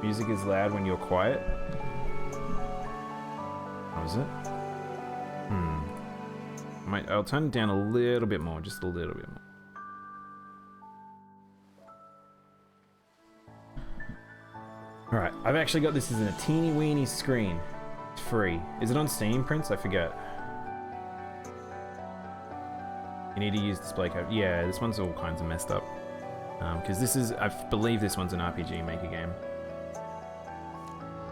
Music is loud when you're quiet. What was it? I'll turn it down a little bit more, just a little bit more. Alright, I've actually got this as a teeny weeny screen. It's free. Is it on Steam, Prince? I forget. You need to use display code. Yeah, this one's all kinds of messed up. Because this is, I believe this one's an RPG Maker game.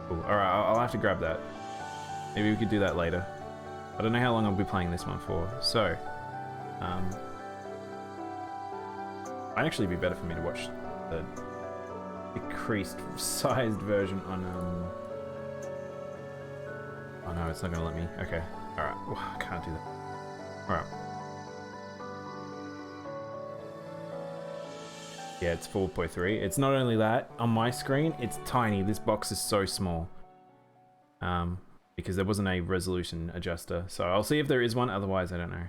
Cool. Alright, I'll have to grab that. Maybe we could do that later. I don't know how long I'll be playing this one for. So, might actually be better for me to watch the decreased sized version on oh no, it's not gonna let me. Okay. Alright. I can't do that. Alright. Yeah, it's 4.3. It's not only that, on my screen, it's tiny. This box is so small. Because there wasn't a resolution adjuster. So I'll see if there is one, otherwise I don't know.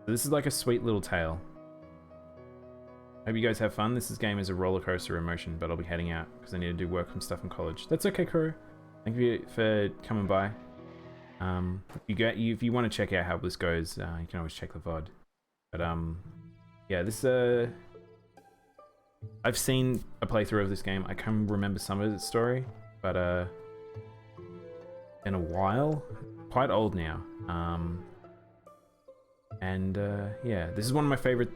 So this is like a sweet little tale. Hope you guys have fun. This game is a roller coaster of emotion, but I'll be heading out because I need to do work and stuff in college. That's okay, Kuro. Thank you for coming by. If you want to check out how this goes, you can always check the VOD. But yeah, this I've seen a playthrough of this game. I can't remember some of its story, but in a while, quite old now. Yeah, this is one of my favorite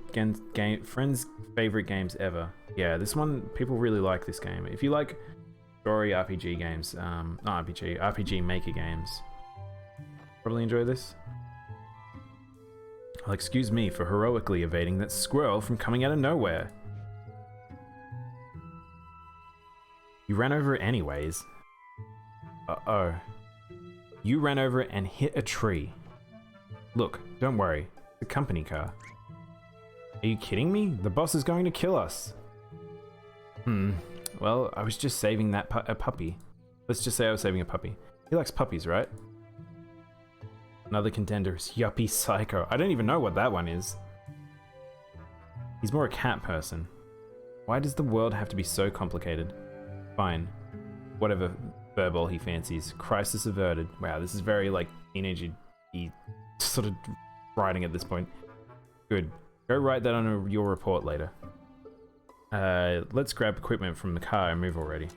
friends' favorite games ever. Yeah, this one, people really like this game. If you like story RPG games, not RPG, RPG Maker games, probably enjoy this. Well, excuse me for heroically evading that squirrel from coming out of nowhere. You ran over it anyways. Uh-oh. You ran over it and hit a tree. Look, don't worry. The company car. Are you kidding me? The boss is going to kill us. Well, I was just saving that a puppy. Let's just say I was saving a puppy. He likes puppies, right? Another contender is Yuppie Psycho. I don't even know what that one is. He's more a cat person. Why does the world have to be so complicated? Fine. Whatever furball he fancies. Crisis averted. Wow, this is very, like, teenager-y sort of writing at this point. Good. Go write that on your report later. Let's grab equipment from the car and move already.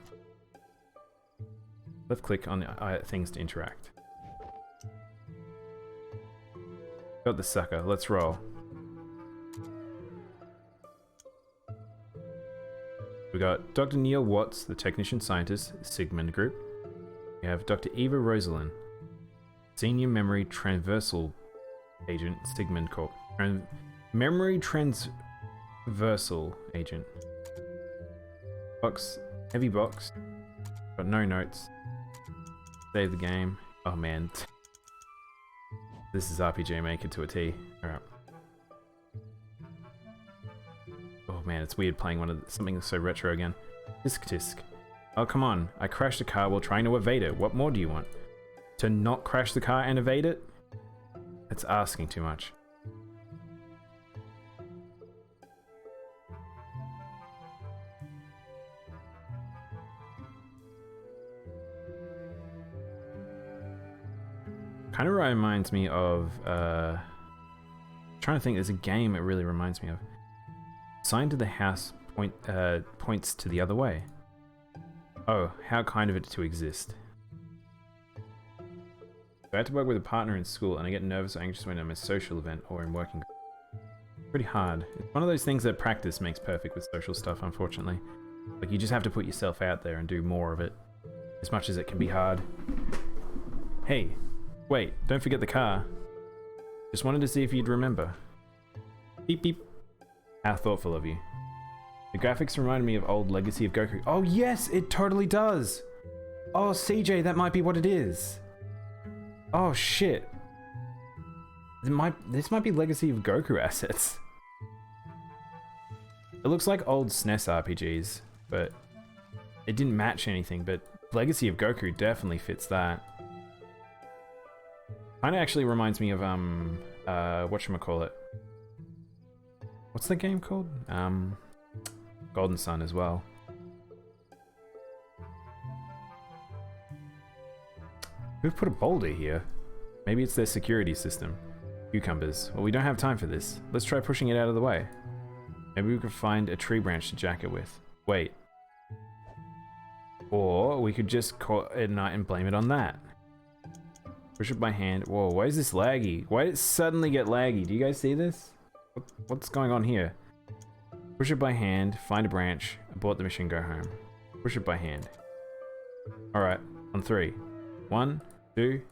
Left click on things to interact. Got the sucker. Let's roll. We got Dr. Neil Watts, the technician scientist, Sigmund Group. We have Dr. Eva Rosalind, senior memory transversal agent, Sigmund Corp. Memory transversal agent. Box, heavy box. Got no notes. Save the game. Oh man. This is RPG Maker to a T. Alright. Oh man, it's weird playing something so retro again. Tisk. Oh come on, I crashed a car while trying to evade it. What more do you want? To not crash the car and evade it? That's asking too much. Kind of reminds me of, trying to think, there's a game it really reminds me of. Sign to the house points to the other way. Oh, how kind of it to exist. I had to work with a partner in school and I get nervous or anxious when I'm at a social event or in working. Pretty hard. It's one of those things that practice makes perfect with social stuff, unfortunately. Like, you just have to put yourself out there and do more of it. As much as it can be hard. Hey, wait, don't forget the car. Just wanted to see if you'd remember. Beep beep. How thoughtful of you. The graphics reminded me of old Legacy of Goku. Oh yes, it totally does! Oh CJ, that might be what it is. Oh shit. This might be Legacy of Goku assets. It looks like old SNES RPGs, but it didn't match anything, but Legacy of Goku definitely fits that. Kinda actually reminds me of, whatchamacallit. What's the game called? Golden Sun as well. Who put a boulder here? Maybe it's their security system. Cucumbers. Well, we don't have time for this. Let's try pushing it out of the way. Maybe we could find a tree branch to jack it with. Wait. Or we could just call it a night and blame it on that. Push it by hand. Whoa, why is this laggy? Why did it suddenly get laggy? Do you guys see this? What's going on here? Push it by hand, find a branch, abort the mission, go home. Push it by hand. Alright, on 3. 1, 2,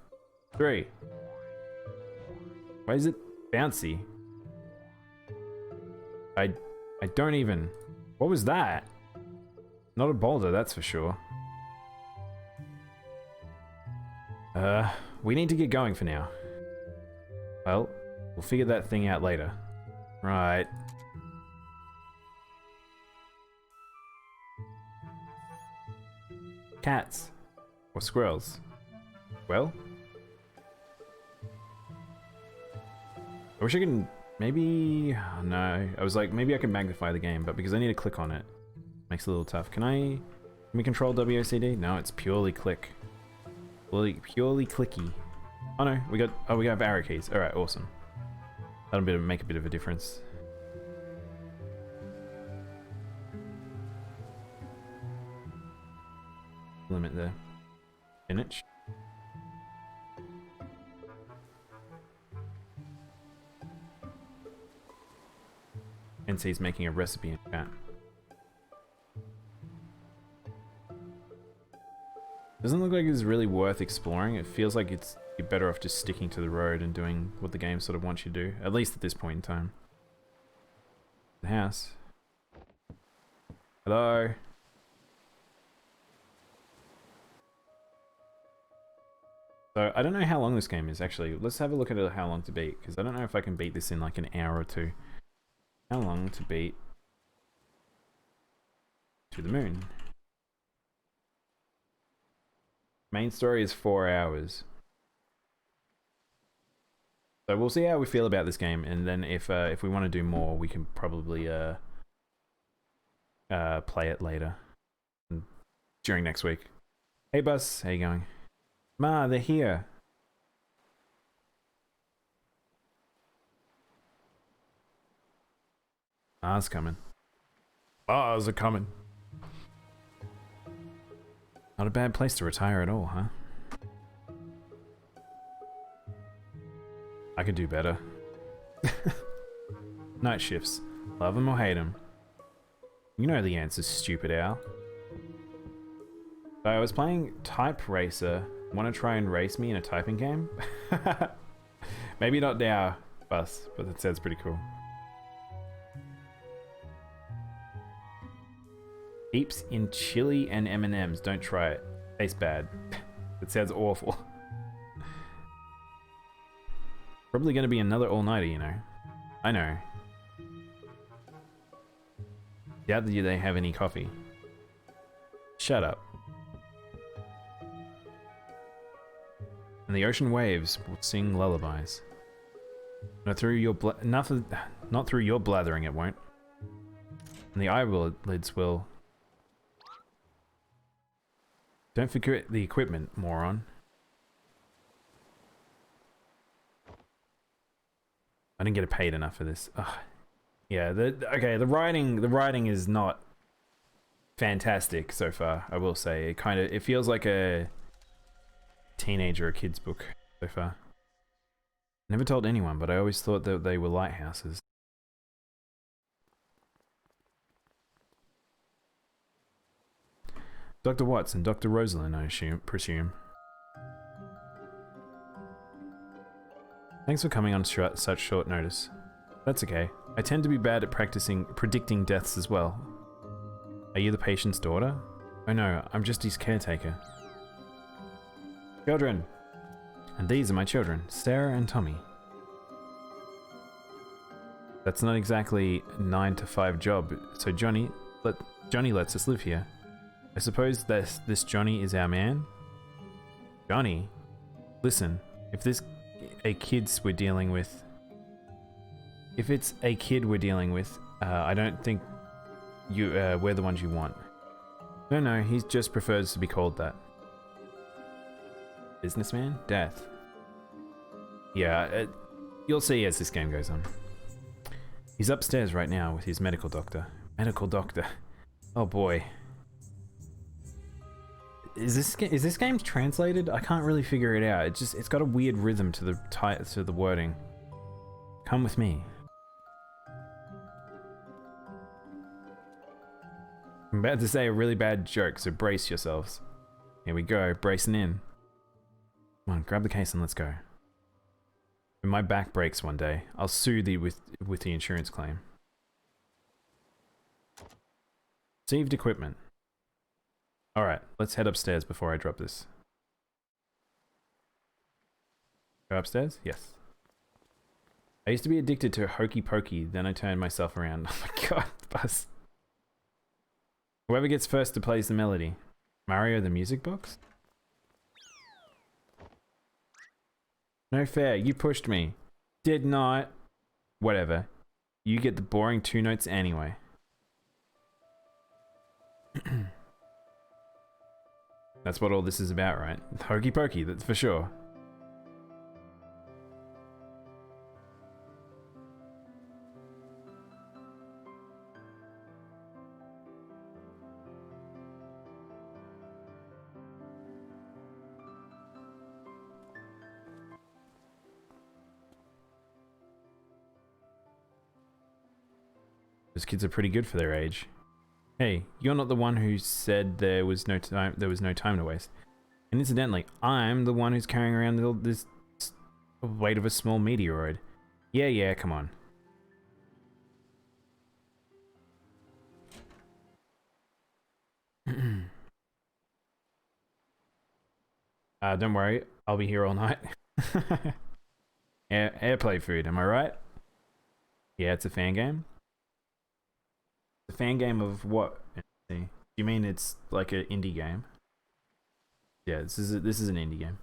3. Why is it bouncy? I don't even... What was that? Not a boulder, that's for sure. We need to get going for now. Well, we'll figure that thing out later. Right. Cats. Or squirrels. Well? I wish I could... Maybe... Oh, no. I was like, maybe I can magnify the game, but because I need to click on it. Makes it a little tough. Can we control WACD? No, it's purely click. Purely clicky. Oh no, we got arrow keys. Alright, awesome. That'll make a bit of a difference. Limit there. Spinach. NC's making a recipe in chat. Doesn't look like it's really worth exploring. It feels like you're better off just sticking to the road and doing what the game sort of wants you to do, at least at this point in time. The house. Hello. So I don't know how long this game is actually. Let's have a look at how long to beat, because I don't know if I can beat this in like an hour or two. How long to beat To the Moon? Main story is 4 hours. So we'll see how we feel about this game, and then if we want to do more, we can probably play it later during next week. Hey Bus, how you going? Ma, they're here. Ma's coming. Ma's are coming. Not a bad place to retire at all, huh? I could do better. Night shifts. Love them or hate them. You know the answer, stupid owl. So I was playing Type Racer. Want to try and race me in a typing game? Maybe not now, Bus, but that sounds pretty cool. Heaps in chili and M&Ms. Don't try it. Tastes bad. It sounds awful. Probably going to be another all-nighter, you know. I know. Doubt that they have any coffee. Shut up. And the ocean waves will sing lullabies. Not through your not through your blathering, it won't. And the eyelids will. Don't forget the equipment, moron. I didn't get paid enough for this. Ugh. Yeah, okay, the writing is not fantastic so far, I will say. It feels like a teenager or kid's book so far. Never told anyone, but I always thought that they were lighthouses. Dr. Watts and Dr. Rosalind, I presume. Thanks for coming on such short notice. That's okay. I tend to be bad at predicting deaths as well. Are you the patient's daughter? Oh no, I'm just his caretaker. Children! And these are my children, Sarah and Tommy. That's not exactly a 9-to-5 job, so Johnny lets us live here. I suppose this Johnny is our man? Johnny? Listen, if this a kids we're dealing with... If it's a kid we're dealing with, I don't think we're the ones you want. No, he just prefers to be called that. Businessman? Death. Yeah, you'll see as this game goes on. He's upstairs right now with his medical doctor. Medical doctor. Oh boy. Is this game translated? I can't really figure it out. It's got a weird rhythm to the wording. Come with me. I'm about to say a really bad joke, so brace yourselves. Here we go, bracing in. Come on, grab the case and let's go. When my back breaks one day, I'll sue thee with the insurance claim. Received equipment. Alright, let's head upstairs before I drop this. Go upstairs? Yes. I used to be addicted to hokey pokey, then I turned myself around. Oh my god, bus. Whoever gets first to plays the melody. Mario the music box? No fair, you pushed me. Did not. Whatever. You get the boring 2 notes anyway. That's what all this is about, right? Hokey pokey, that's for sure. Those kids are pretty good for their age. Hey, you're not the one who said there was no time to waste. And incidentally, I'm the one who's carrying around this weight of a small meteoroid. Yeah, come on. Don't worry, I'll be here all night. Airplay food, am I right? Yeah, it's a fan game. A fan game of what? You mean it's like an indie game? Yeah, this is an indie game.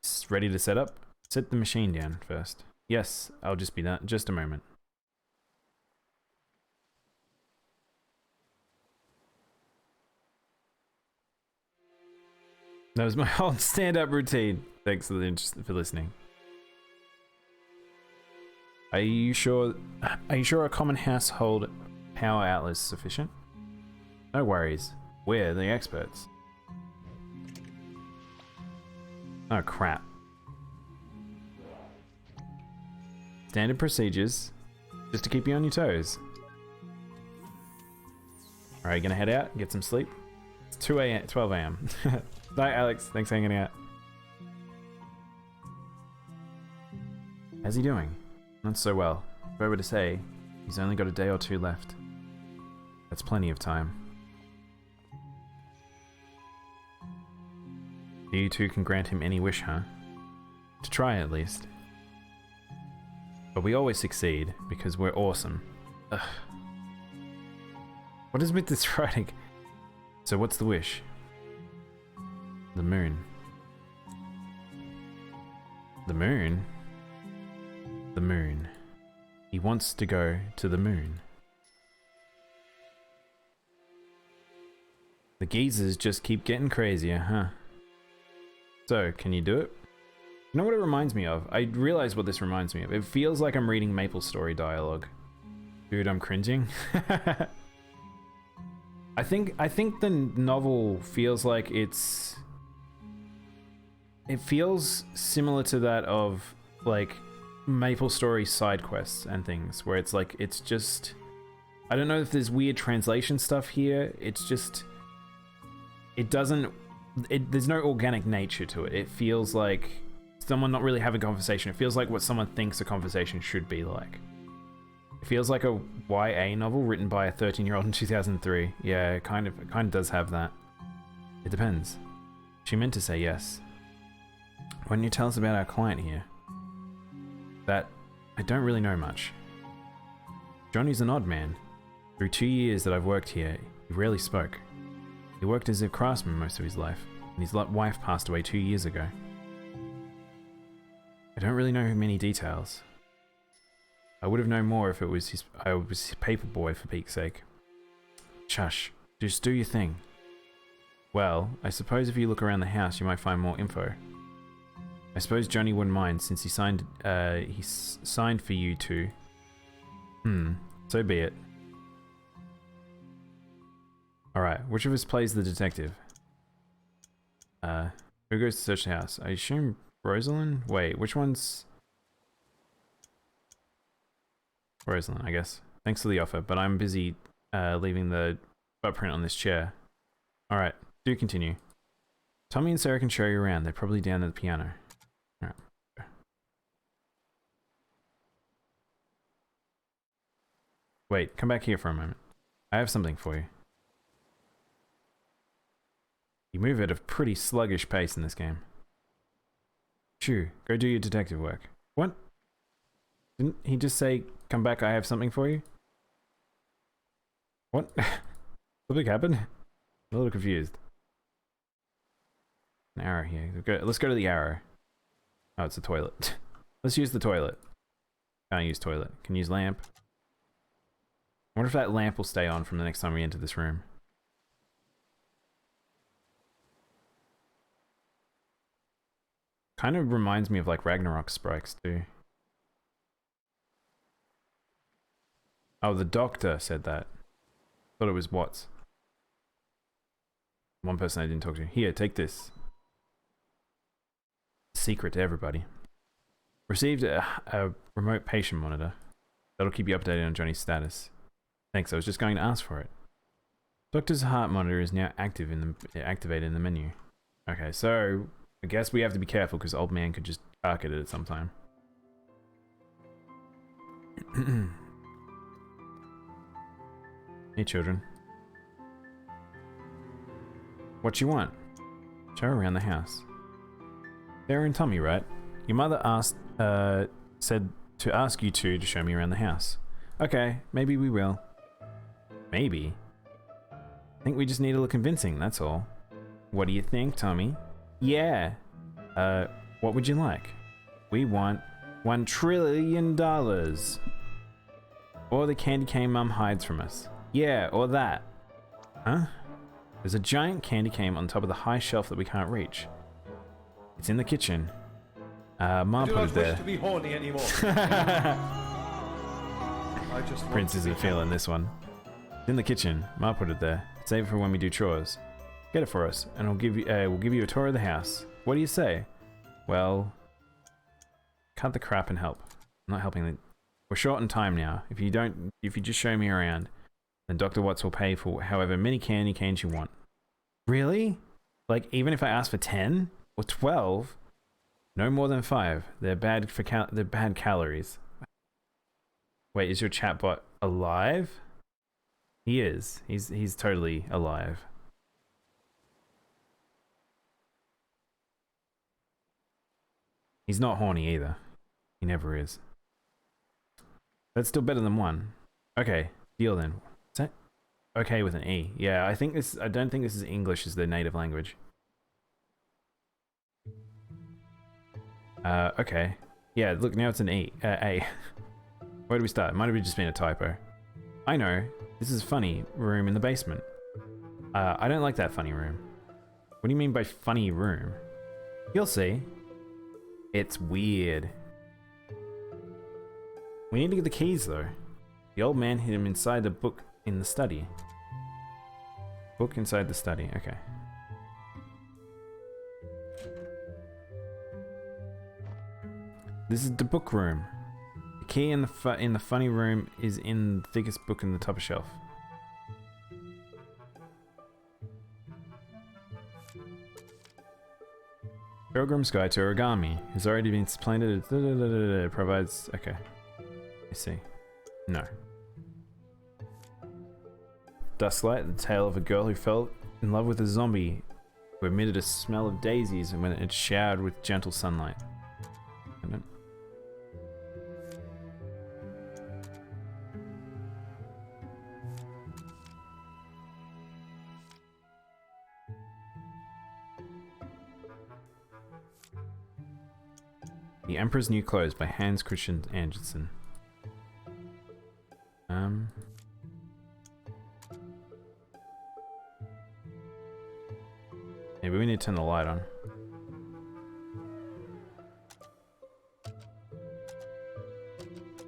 It's ready to set up. Set the machine down first. Yes, I'll just be done. Just a moment. That was my whole stand-up routine. Thanks for listening. Are you sure a common household power outlet is sufficient? No worries. We're the experts. Oh crap. Standard procedures. Just to keep you on your toes. Alright, gonna head out, get some sleep. It's 12 a.m. Bye Alex, thanks for hanging out. How's he doing? Not so well. If I were to say, he's only got a day or 2 left. That's plenty of time. You two can grant him any wish, huh? To try at least. But we always succeed, because we're awesome. Ugh. What is with this writing? So what's the wish? The moon. The moon? The moon. He wants to go to the moon. The geezers just keep getting crazier, huh? So, can you do it? You know what it reminds me of? I realize what this reminds me of. It feels like I'm reading MapleStory dialogue. Dude, I'm cringing. I think the novel feels like it feels similar to that of like MapleStory side quests and things, where it's like it's just, I don't know if there's weird translation stuff here. It's just, there's no organic nature to it. It feels like someone not really having a conversation. It feels like what someone thinks a conversation should be like. It feels like a YA novel written by a 13-year-old in 2003. Yeah, it kind of does have that. It depends. She meant to say yes. Why don't you tell us about our client here? That I don't really know much. Johnny's an odd man. Through 2 years that I've worked here, he rarely spoke. He worked as a craftsman most of his life, and his wife passed away 2 years ago. I don't really know many details. I would have known more if it was I was his paper boy, for Pete's sake. Shush. Just do your thing. Well, I suppose if you look around the house, you might find more info. I suppose Johnny wouldn't mind since he signed for you to. So be it. Alright, which of us plays the detective? Who goes to search the house? I assume Rosalind? Wait, which one's... Rosalind, I guess. Thanks for the offer, but I'm busy leaving the butt print on this chair. Alright, do continue. Tommy and Sarah can show you around. They're probably down at the piano. Alright. Wait, come back here for a moment. I have something for you. You move at a pretty sluggish pace in this game. Shoo, go do your detective work. What? Didn't he just say, come back, I have something for you? What? Something happened? I'm a little confused. An arrow here. Let's go to the arrow. Oh, it's a toilet. Let's use the toilet. Can't use toilet. Can use lamp. I wonder if that lamp will stay on from the next time we enter this room. Kind of reminds me of like Ragnarok sprites too. Oh, the doctor said that. Thought it was Watts. One person I didn't talk to. Here, take this. Secret to everybody. Received a remote patient monitor. That'll keep you updated on Johnny's status. Thanks, I was just going to ask for it. Doctor's heart monitor is now activated in the menu. Okay, so I guess we have to be careful because old man could just arc it at some time. Hey children. What you want? Show around the house. Sarah and Tommy, right? Your mother said to ask you two to show me around the house. Okay, maybe we will. Maybe? I think we just need a little convincing, that's all. What do you think, Tommy? Yeah. What would you like? We want $1 trillion. Or the candy cane Mum hides from us. Yeah, or that. Huh? There's a giant candy cane on top of the high shelf that we can't reach. It's in the kitchen. Mom put it there. I do not wish to be horny anymore. Prince isn't feeling this one. It's in the kitchen. Ma put it there. Save it for when we do chores. Get it for us, and we'll give you a tour of the house. What do you say? Well, cut the crap and help. I'm not helping. We're short on time now. If you just show me around, then Dr. Watts will pay for however many candy canes you want. Really? Like even if I ask for 10 or 12? No more than 5. They're bad for they're bad calories. Wait, is your chatbot alive? He is. He's totally alive. He's not horny either. He never is. That's still better than 1. Okay, deal then. Is that okay with an E? Yeah, I don't think this is English as their native language. Okay. Yeah, look, now it's an E. A. Where do we start? It might have just been a typo. I know. This is a funny room in the basement. I don't like that funny room. What do you mean by funny room? You'll see. It's weird. We need to get the keys though. The old man hid him inside the book in the study. Book inside the study, okay. This is the book room. The key in the funny room is in the thickest book in the top shelf. Pilgrim's Guide to Origami has already been splendid. Provides. Okay. I see. No. Dustlight, the tale of a girl who fell in love with a zombie who emitted a smell of daisies and when it showered with gentle sunlight. The Emperor's New Clothes by Hans Christian Andersen. Maybe we need to turn the light on.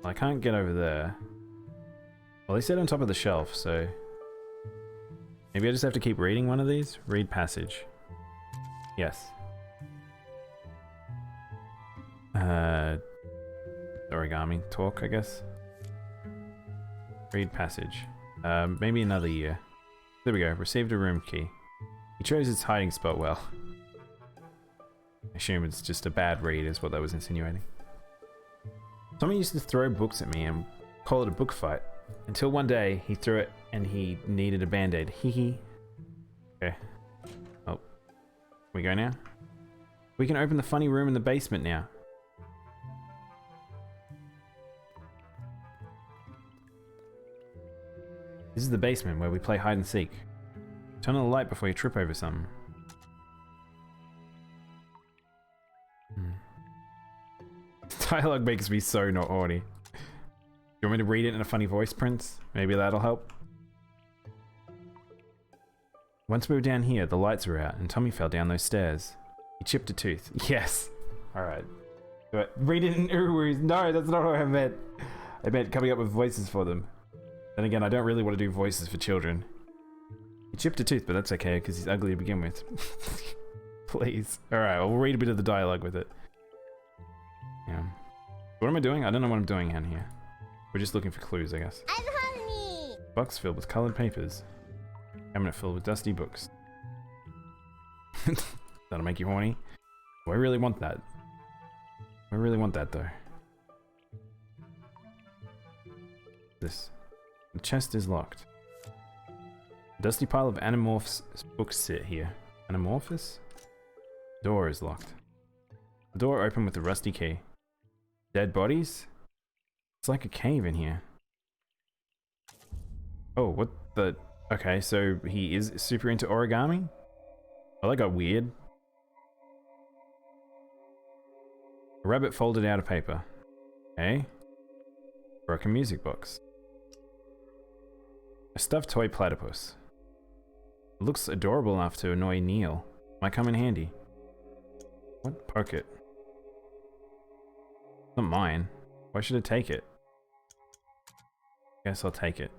I can't get over there. Well, they said on top of the shelf, so... Maybe I just have to keep reading one of these? Read passage. Yes. Origami talk, I guess. Read passage. Maybe another year. There we go. Received a room key. He chose its hiding spot well. I assume it's just a bad read is what that was insinuating. Someone used to throw books at me and call it a book fight. Until one day, he threw it and he needed a band-aid. Hee hee. Okay. Oh. We go now? We can open the funny room in the basement now. This is the basement where we play hide and seek. Turn on the light before you trip over something. Dialogue makes me so not horny. You want me to read it in a funny voice, Prince? Maybe that'll help. Once we were down here, the lights were out, and Tommy fell down those stairs. He chipped a tooth. Yes! Alright. Read it in Uru's. No, that's not what I meant. I meant coming up with voices for them. Then again, I don't really want to do voices for children. He chipped a tooth, but that's okay, because he's ugly to begin with. Please. Alright, well, we'll read a bit of the dialogue with it. Yeah. What am I doing? I don't know what I'm doing down here. We're just looking for clues, I guess. I'm hungry! Box filled with colored papers. Cabinet filled with dusty books. That'll make you horny? Do I really want that? I really want that, though. This. The chest is locked. A dusty pile of Animorphs books sit here. Animorphous? Door is locked. The door opened with a rusty key. Dead bodies? It's like a cave in here. Oh, what the... Okay, so he is super into origami? Oh, that got weird. A rabbit folded out of paper. Okay. Broken music box. A stuffed toy platypus. It looks adorable enough to annoy Neil. Might come in handy. What? Poke it. Not mine. Why should I take it? Guess I'll take it.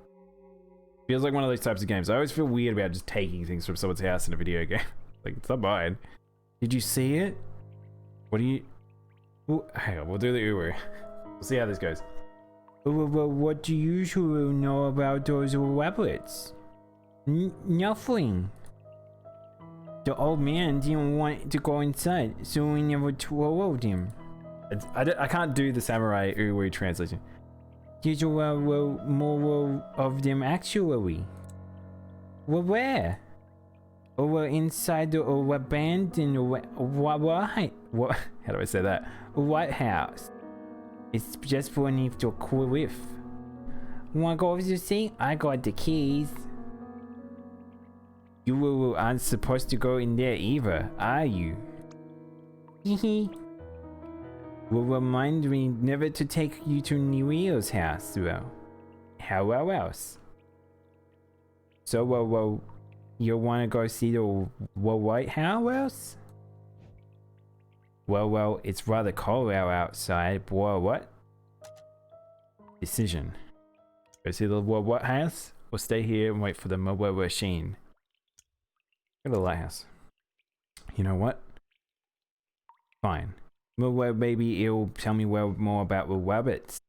Feels like one of those types of games. I always feel weird about just taking things from someone's house in a video game. Like, it's not mine. Did you see it? What do you... Ooh, hang on, we'll do the Uwu. We'll see how this goes. Well, what do you usually know about those rabbits? Nothing. The old man didn't want to go inside, so we never told him. I can't do the samurai Uwu translation. There's more of them actually. Well, where? Over inside the abandoned what? How do I say that? White House. It's just beneath the cliff. Wanna go over to see? I got the keys. You aren't supposed to go in there either, are you? Hehe. Will remind me never to take you to Neil's house, well. How else? So, you wanna go see the White House? Well, it's rather cold out outside, boy, what? Decision. Go see the White House, or stay here and wait for the machine? Go to the lighthouse. You know what? Fine. Well, maybe it'll tell me more about the rabbits.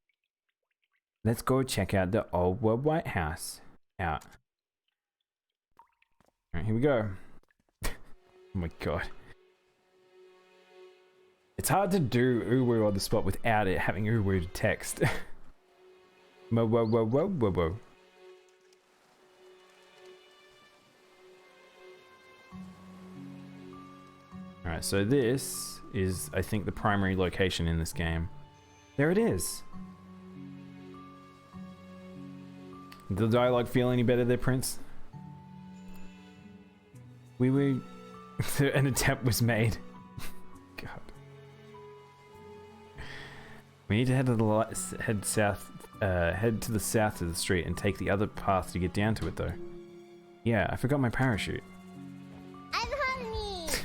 Let's go check out the old White House. Alright, here we go. Oh my god. It's hard to do Uwu on the spot without it having Uwu text. Whoa. Alright, so this is, I think, the primary location in this game. There it is. Did the dialogue feel any better there, Prince? An attempt was made. God. We need to head south head to the south of the street and take the other path to get down to it, though. Yeah, I forgot my parachute. I'm hungry.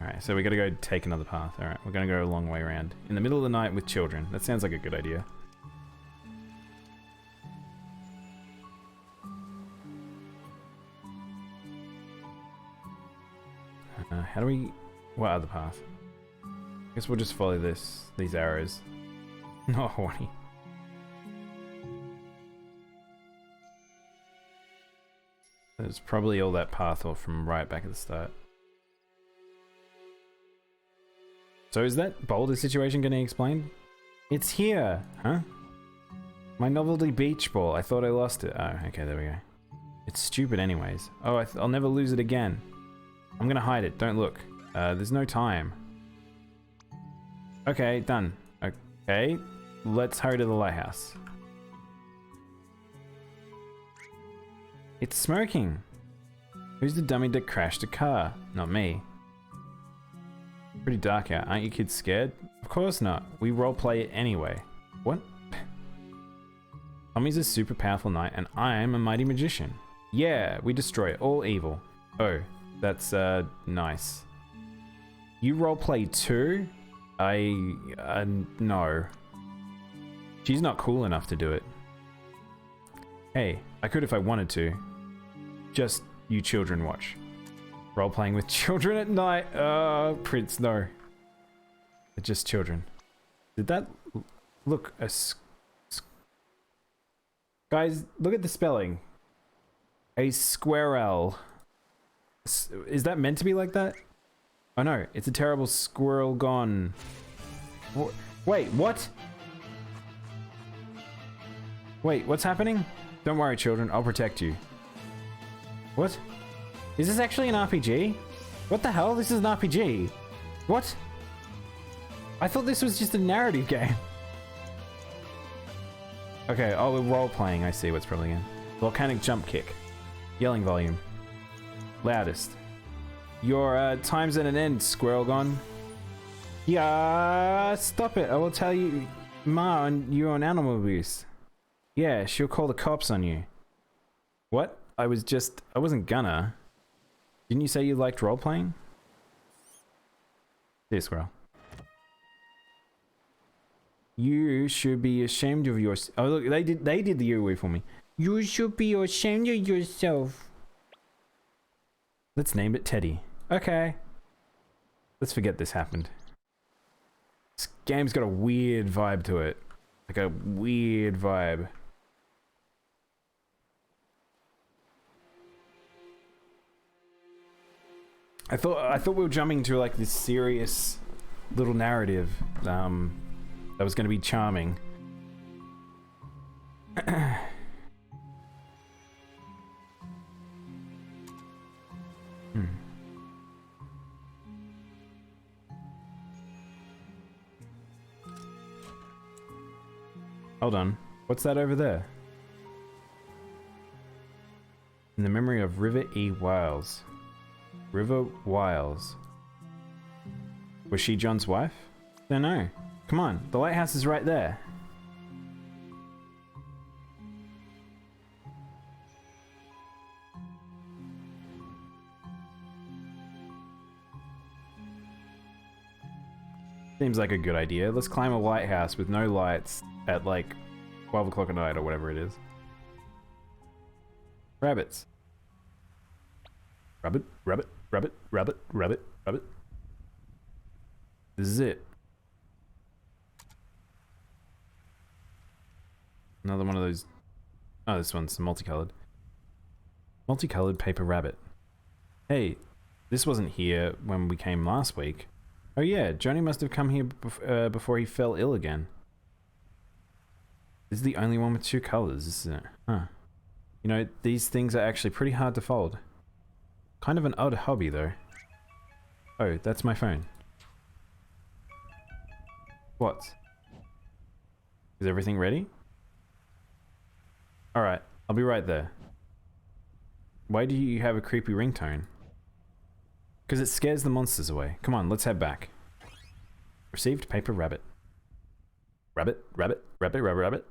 Alright, so we gotta go take another path. Alright, we're gonna go a long way around. In the middle of the night with children. That sounds like a good idea. How do we... What other path? I guess we'll just follow these arrows. Not horny. There's probably all that path off from right back at the start. So is that boulder situation going to explain? It's here, huh? My novelty beach ball. I thought I lost it. Oh, okay, there we go. It's stupid anyways. Oh, I'll never lose it again. I'm going to hide it. Don't look. There's no time. Okay, done. Okay, let's hurry to the lighthouse. It's smoking. Who's the dummy that crashed a car? Not me. Pretty dark out. Aren't you kids scared? Of course not. We roleplay it anyway. What? Tommy's a super powerful knight and I'm a mighty magician. Yeah, we destroy all evil. Oh, that's nice. You roleplay too? No. She's not cool enough to do it. Hey, I could if I wanted to. Just you children watch. Role-playing with children at night. Prince, no. They're just children. Did that look guys, look at the spelling. A squirrel. Is that meant to be like that? Oh no, it's a terrible squirrel gone. Wait, what? Wait, what's happening? Don't worry, children, I'll protect you. What? Is this actually an RPG? What the hell? This is an RPG. What? I thought this was just a narrative game. Okay, oh, we're role-playing. I see what's probably in. Volcanic jump kick. Yelling volume. Loudest. Your time's at an end, squirrel gone. Yeah, stop it. I will tell you, Ma, you're on animal abuse. Yeah, she'll call the cops on you. What? I wasn't gonna. Didn't you say you liked role-playing? There, squirrel. You should be ashamed of yourself. Oh look, they did the U for me. You should be ashamed of yourself. Let's name it Teddy. Okay. Let's forget this happened. This game's got a weird vibe to it. Like a weird vibe. I thought we were jumping to like this serious little narrative that was going to be charming. Hold on. What's that over there? In the memory of River E. Wiles. River Wiles. Was she John's wife? Don't know. Come on, the lighthouse is right there. Seems like a good idea. Let's climb a lighthouse with no lights at like 12 o'clock at night or whatever it is. Rabbits. Rabbit, rabbit, rabbit, rabbit, rabbit, rabbit. This is it. Another one of those. Oh, this one's multicolored. Multicolored paper rabbit. Hey, this wasn't here when we came last week. Oh yeah, Johnny must have come here before he fell ill again. This is the only one with two colors, isn't it? Huh. You know, these things are actually pretty hard to fold. Kind of an odd hobby, though. Oh, that's my phone. What? Is everything ready? Alright, I'll be right there. Why do you have a creepy ringtone? Because it scares the monsters away. Come on, let's head back. Received paper rabbit. Rabbit, rabbit, rabbit, rabbit, rabbit.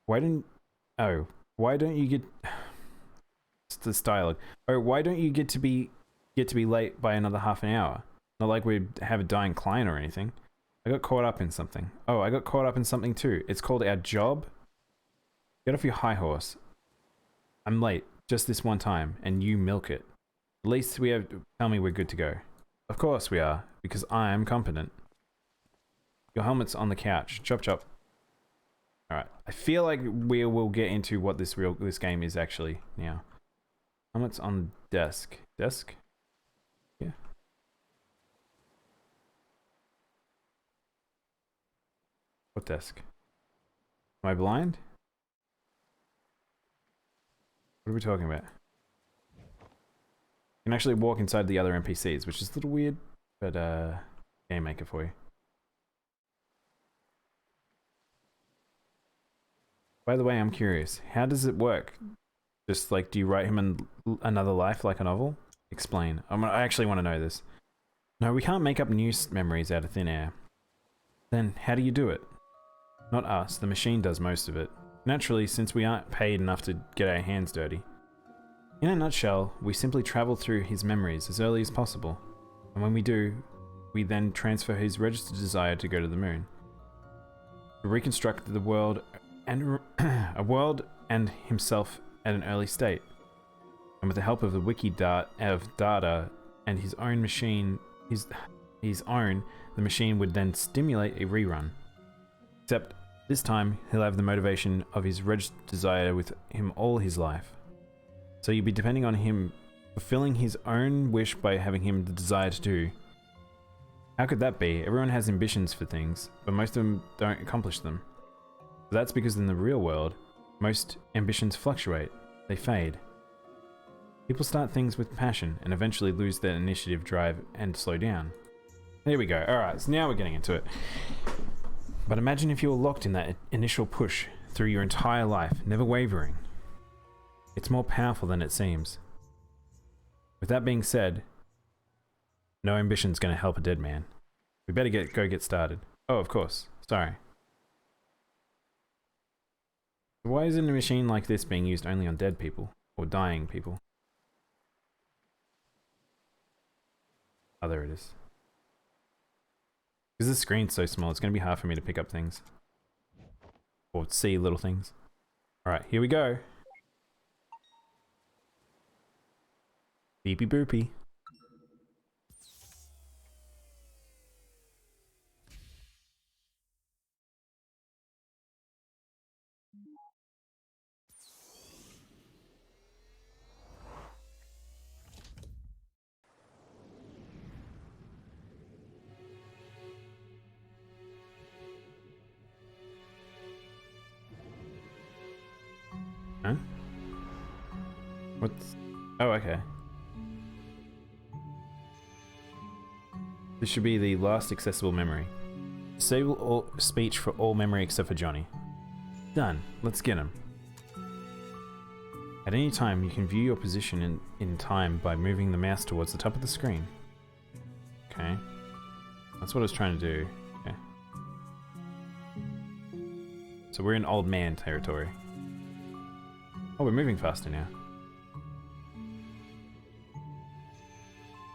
Why didn't... Oh, why don't you get... It's this dialogue. Oh, why don't you get to be late by another half an hour? Not like we have a dying client or anything. I got caught up in something. Oh, I got caught up in something too. It's called our job. Get off your high horse. I'm late, just this one time, and you milk it. At least we have... Tell me we're good to go. Of course we are, because I am competent. Your helmet's on the couch. Chop chop. Alright, I feel like we will get into what this game is actually now. Helmet's on the desk. Desk? Yeah. What desk? Am I blind? What are we talking about? You can actually walk inside the other NPCs, which is a little weird, but game maker for you. By the way, I'm curious. How does it work? Just like, do you write him in another life like a novel? Explain. I actually want to know this. No, we can't make up new memories out of thin air. Then, how do you do it? Not us, the machine does most of it. Naturally, since we aren't paid enough to get our hands dirty. In a nutshell, we simply travel through his memories as early as possible. And when we do, we then transfer his registered desire to go to the moon. To reconstruct the world and a world and himself at an early state. And with the help of the wiki data and his own machine, the machine would then stimulate a rerun. Except this time, he'll have the motivation of his registered desire with him all his life. So you'd be depending on him fulfilling his own wish by having him the desire to do. How could that be? Everyone has ambitions for things, but most of them don't accomplish them. But that's because in the real world, most ambitions fluctuate. They fade. People start things with passion and eventually lose their initiative, drive, and slow down. There we go. Alright, so now we're getting into it. But imagine if you were locked in that initial push through your entire life, never wavering. It's more powerful than it seems. With that being said, no ambition's gonna help a dead man. We better go get started. Oh, of course. Sorry. Why isn't a machine like this being used only on dead people? Or dying people? Oh, there it is. Because the screen's so small, it's going to be hard for me to pick up things. Or see little things. Alright, here we go. Beepy boopy. Huh? What's... Oh, okay. This should be the last accessible memory. Disable all speech for all memory except for Johnny. Done. Let's get him. At any time, you can view your position in time by moving the mouse towards the top of the screen. Okay. That's what I was trying to do. Okay. So we're in old man territory. Oh, we're moving faster now.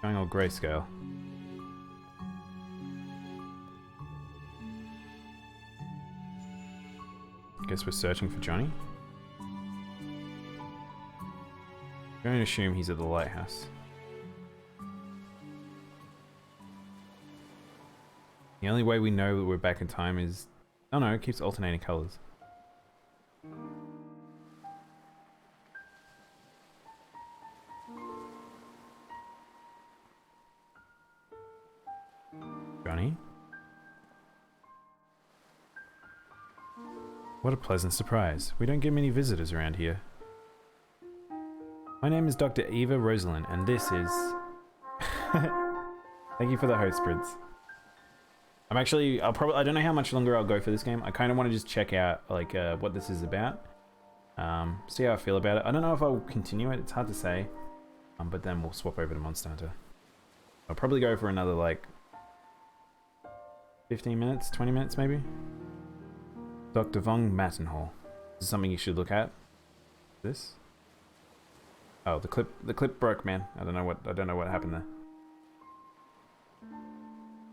Going all grayscale. Guess we're searching for Johnny. I'm going to assume he's at the lighthouse. The only way we know that we're back in time is... Oh no, it keeps alternating colors. Johnny? What a pleasant surprise. We don't get many visitors around here. My name is Dr. Eva Rosalind, and this is... Thank you for the host, Prince. I'm actually... I don't know how much longer I'll go for this game. I kind of want to just check out, like, what this is about. See how I feel about it. I don't know if I'll continue it. It's hard to say. But then we'll swap over to Monster Hunter. I'll probably go for another like 15 minutes, 20 minutes maybe. Dr. Von Mattenhall. This is something you should look at. This? Oh, the clip broke, man. I don't know what happened there.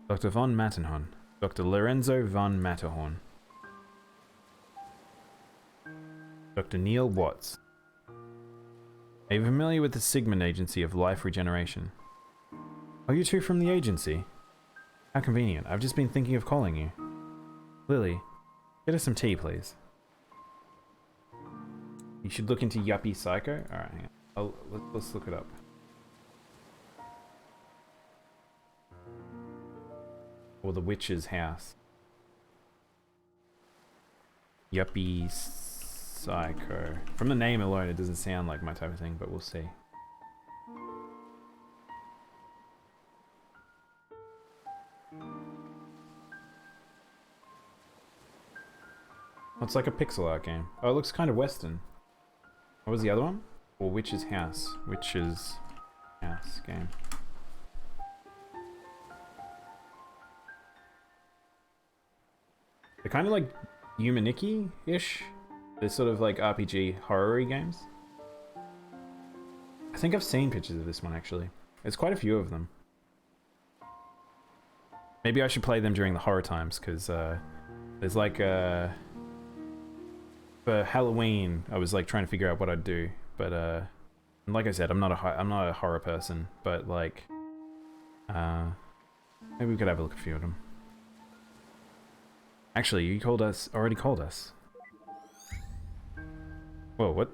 Dr. Von Mattenhorn. Dr. Lorenzo von Matterhorn. Dr. Neil Watts. Are you familiar with the Sigmund Agency of Life Regeneration? Are you two from the agency? How convenient. I've just been thinking of calling you. Lily, get us some tea, please. You should look into Yuppie Psycho. Alright, hang on. Let's look it up. Or the Witch's House. Yuppie Psycho. From the name alone, it doesn't sound like my type of thing, but we'll see. It's like a pixel art game. Oh, it looks kind of Western. What was the other one? Or Witch's House. Witch's House game. They're kind of like Humaniki-ish. They're sort of like RPG horror-y games. I think I've seen pictures of this one actually. There's quite a few of them. Maybe I should play them during the horror times because there's like for Halloween I was like trying to figure out what I'd do, but like I said, I'm not a horror person, but like maybe we could have a look at a few of them. Actually, you already called us. Whoa, what?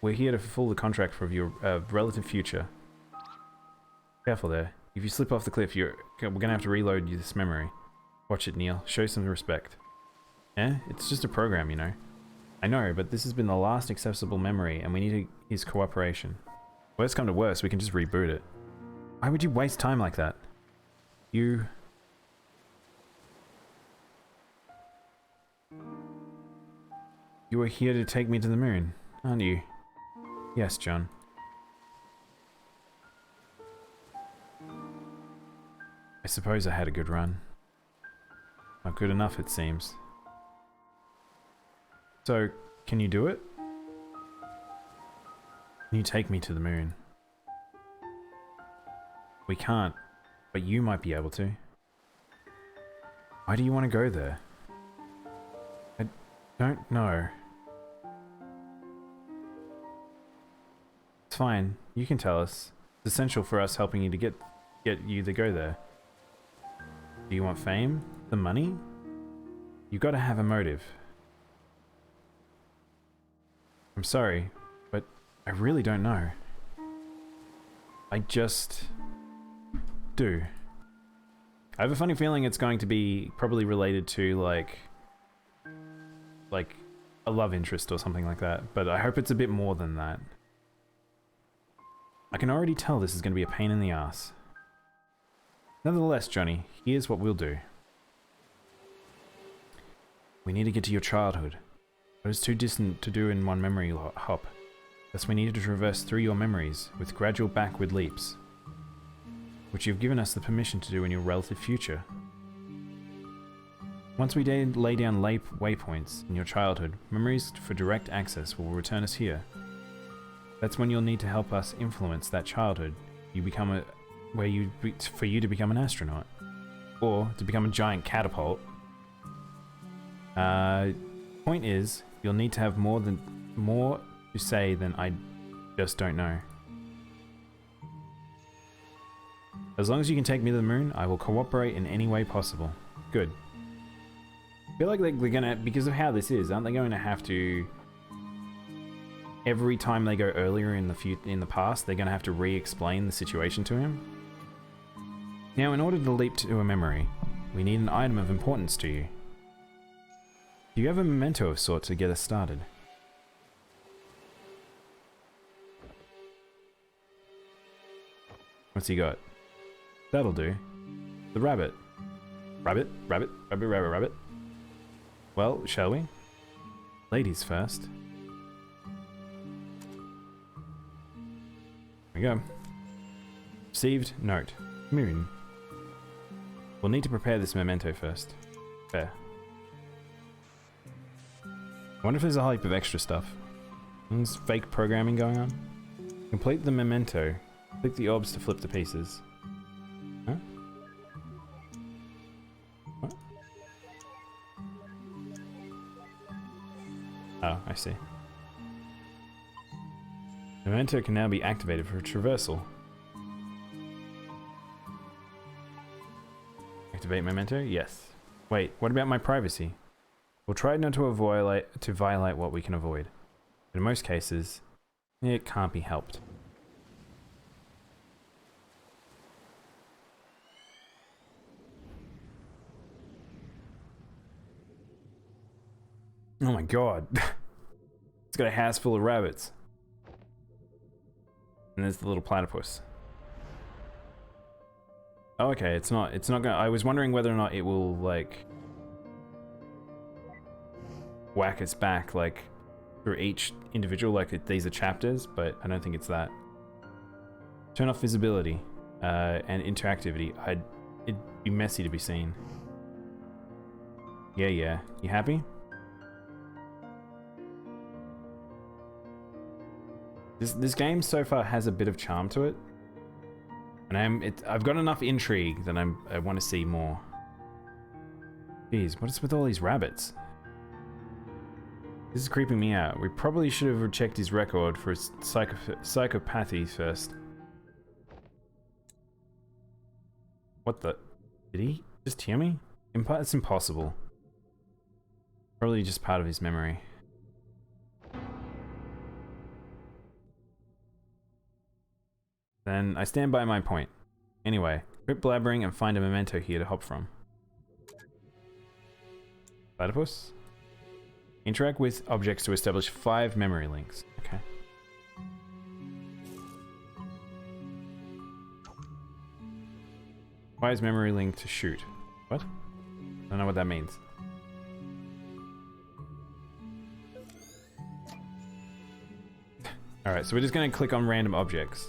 We're here to fulfill the contract for your relative future. Careful there. If you slip off the cliff, we're gonna have to reload this memory. Watch it, Neil. Show some respect. Eh? It's just a program, you know. I know, but this has been the last accessible memory, and we need his cooperation. Worst come to worst, we can just reboot it. Why would you waste time like that? You are here to take me to the moon, aren't you? Yes, John. I suppose I had a good run. Not good enough, it seems. So, can you do it? Can you take me to the moon? We can't, but you might be able to. Why do you want to go there? I don't know. It's fine, you can tell us. It's essential for us helping you to get you to go there. Do you want fame? The money? You gotta have a motive. I'm sorry, but I really don't know. I just do. I have a funny feeling it's going to be probably related to like a love interest or something like that, but I hope it's a bit more than that. I can already tell this is going to be a pain in the ass. Nevertheless, Johnny, here's what we'll do. We need to get to your childhood, but it's too distant to do in one memory hop. Thus we need to traverse through your memories with gradual backward leaps, which you've given us the permission to do in your relative future. Once we lay down waypoints in your childhood, memories for direct access will return us here. That's when you'll need to help us influence that childhood. For you to become an astronaut, or to become a giant catapult. Point is, you'll need to have more to say than I just don't know. As long as you can take me to the moon, I will cooperate in any way possible. Good. I feel like they're gonna, because of how this is, aren't they going to have to, every time they go earlier in the past, they're gonna have to re-explain the situation to him? Now, in order to leap to a memory, we need an item of importance to you. Do you have a memento of sorts to get us started? What's he got? That'll do. The rabbit. Rabbit? Rabbit? Rabbit, rabbit, rabbit? Well, shall we? Ladies first. Here we go. Received note. Moon. We'll need to prepare this memento first. Fair. I wonder if there's a whole heap of extra stuff. There's fake programming going on. Complete the memento. Click the orbs to flip the pieces. Huh? What? Oh, I see. The memento can now be activated for traversal. Activate memento? Yes. Wait, what about my privacy? We'll try not to violate what we can avoid. But in most cases, it can't be helped. Oh my god. It's got a house full of rabbits. And there's the little platypus. Oh, okay, it's not gonna, I was wondering whether or not it will, like, whack us back, like, through each individual, like, these are chapters, but I don't think it's that. Turn off visibility, and interactivity. It'd be messy to be seen. Yeah. You happy? This game so far has a bit of charm to it. And I've got enough intrigue that I want to see more. Jeez, what is with all these rabbits? This is creeping me out. We probably should have checked his record for his psychopathy first. What the? Did he just hear me? It's impossible. Probably just part of his memory. Then I stand by my point. Anyway, quit blabbering and find a memento here to hop from. Platypus? Interact with objects to establish 5 memory links. Okay. Why is memory link to shoot? What? I don't know what that means. Alright, so we're just gonna click on random objects.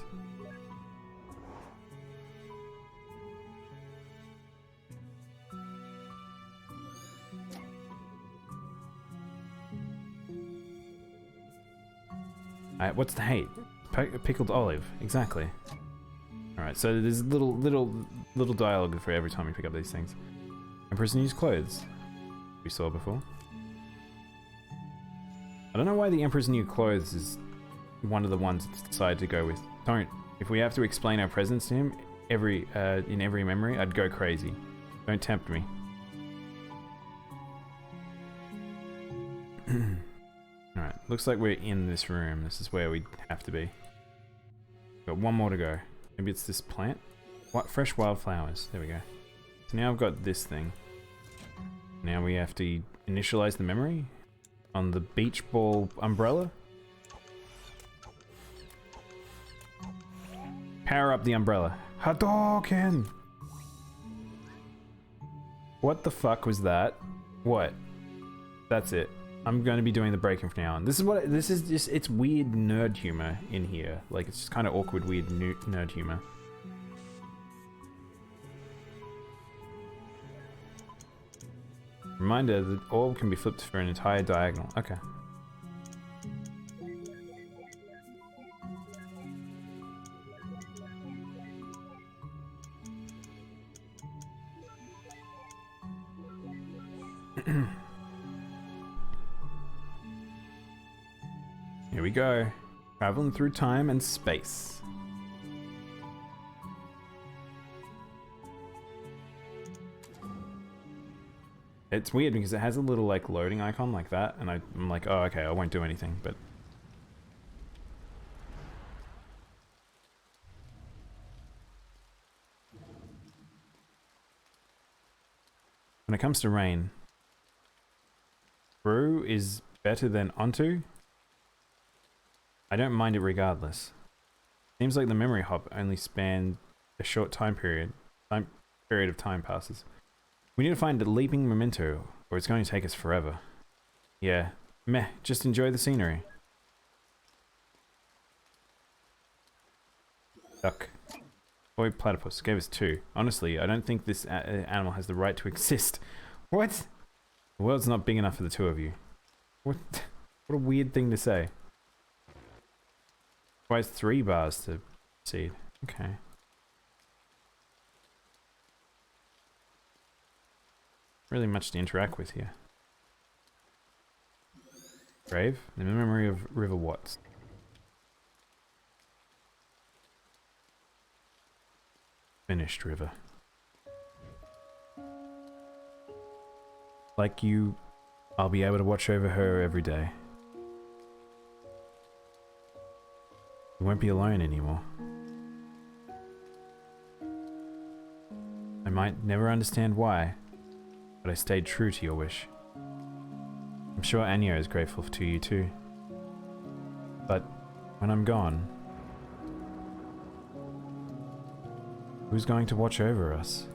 What's the hate? Pickled olive, exactly. Alright, so there's little dialogue for every time you pick up these things. Empress news clothes. We saw before. I don't know why the Emperor's new clothes is one of the ones it's decided to go with. Don't. If we have to explain our presence to him in every memory, I'd go crazy. Don't tempt me. Alright, looks like we're in this room. This is where we have to be. Got one more to go. Maybe it's this plant? What? Fresh wildflowers. There we go. So now I've got this thing. Now we have to initialize the memory on the beach ball umbrella. Power up the umbrella. Hadouken! What the fuck was that? What? That's it. I'm going to be doing the breaking from now on. This is just, it's weird nerd humor in here. Like, it's just kind of awkward, weird nerd humor. Reminder that orb can be flipped for an entire diagonal. Okay. Here we go. Traveling through time and space. It's weird because it has a little like loading icon like that, and I'm like, oh okay, I won't do anything, but when it comes to rain, through is better than onto. I don't mind it regardless. Seems like the memory hop only spanned a short time period. Of time passes. We need to find a leaping memento Or it's going to take us forever. Yeah. Meh. Just enjoy the scenery. Duck. Boy platypus gave us 2. Honestly, I don't think this animal has the right to exist. What? The world's not big enough for the 2 of you. What? What a weird thing to say. Requires 3 bars to proceed. Okay. Really much to interact with here. Grave? In memory of River Watts. Finished, River. Like you, I'll be able to watch over her every day. You won't be alone anymore. I might never understand why, but I stayed true to your wish. I'm sure Anya is grateful to you too. But when I'm gone, who's going to watch over us?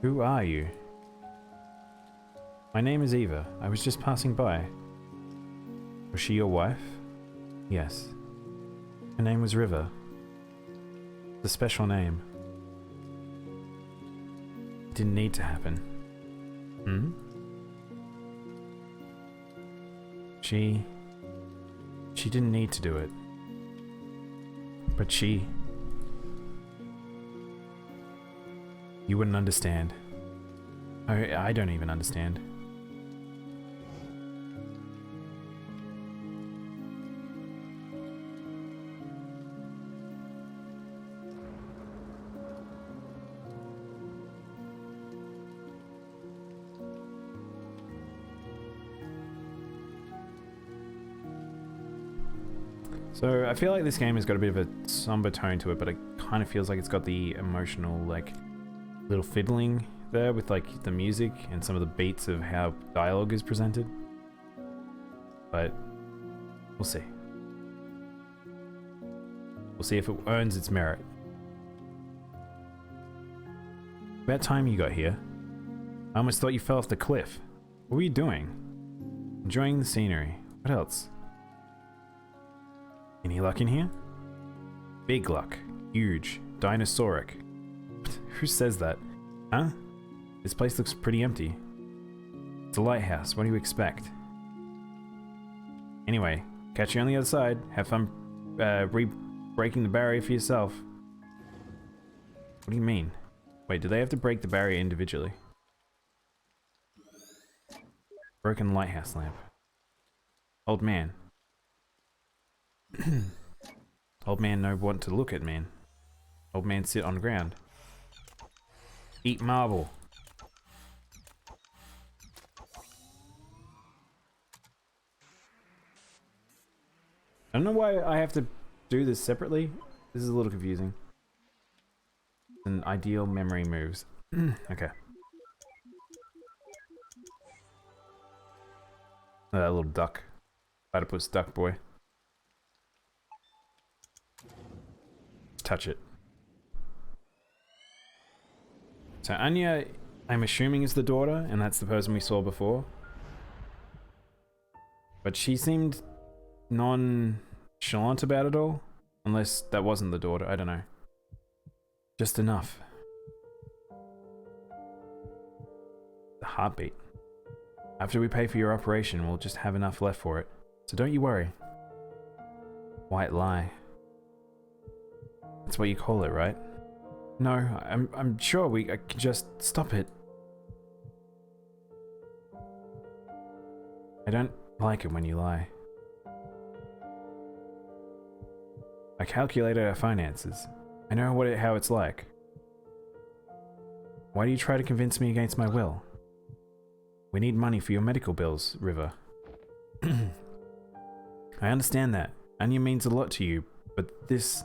Who are you? My name is Eva. I was just passing by. Was she your wife? Yes. Her name was River. It's a special name. It didn't need to happen. Hmm? She didn't need to do it. But you wouldn't understand. I don't even understand. So I feel like this game has got a bit of a somber tone to it, but it kind of feels like it's got the emotional, like, little fiddling there with like the music and some of the beats of how dialogue is presented. But we'll see. We'll see if it earns its merit. About time you got here. I almost thought you fell off the cliff. What were you doing? Enjoying the scenery. What else? Any luck in here? Big luck. Huge. Dinosauric. Who says that? Huh? This place looks pretty empty. It's a lighthouse. What do you expect? Anyway, catch you on the other side. Have fun breaking the barrier for yourself. What do you mean? Wait, do they have to break the barrier individually? Broken lighthouse lamp. Old man. Old man no want to look at man. Old man sit on ground. Eat marble. I don't know why I have to do this separately. This is a little confusing. An ideal memory moves. Okay. Oh, that little duck. Platypus duck boy. Touch it. So Anya, I'm assuming, is the daughter, and that's the person we saw before. But she seemed nonchalant about it all. Unless that wasn't the daughter, I don't know. Just enough. The heartbeat. After we pay for your operation, we'll just have enough left for it. So don't you worry. White lie. That's what you call it, right? No, I'm sure I can just stop it. I don't like it when you lie. I calculated our finances. I know how it's like. Why do you try to convince me against my will? We need money for your medical bills, River. I understand that. Anya means a lot to you, but this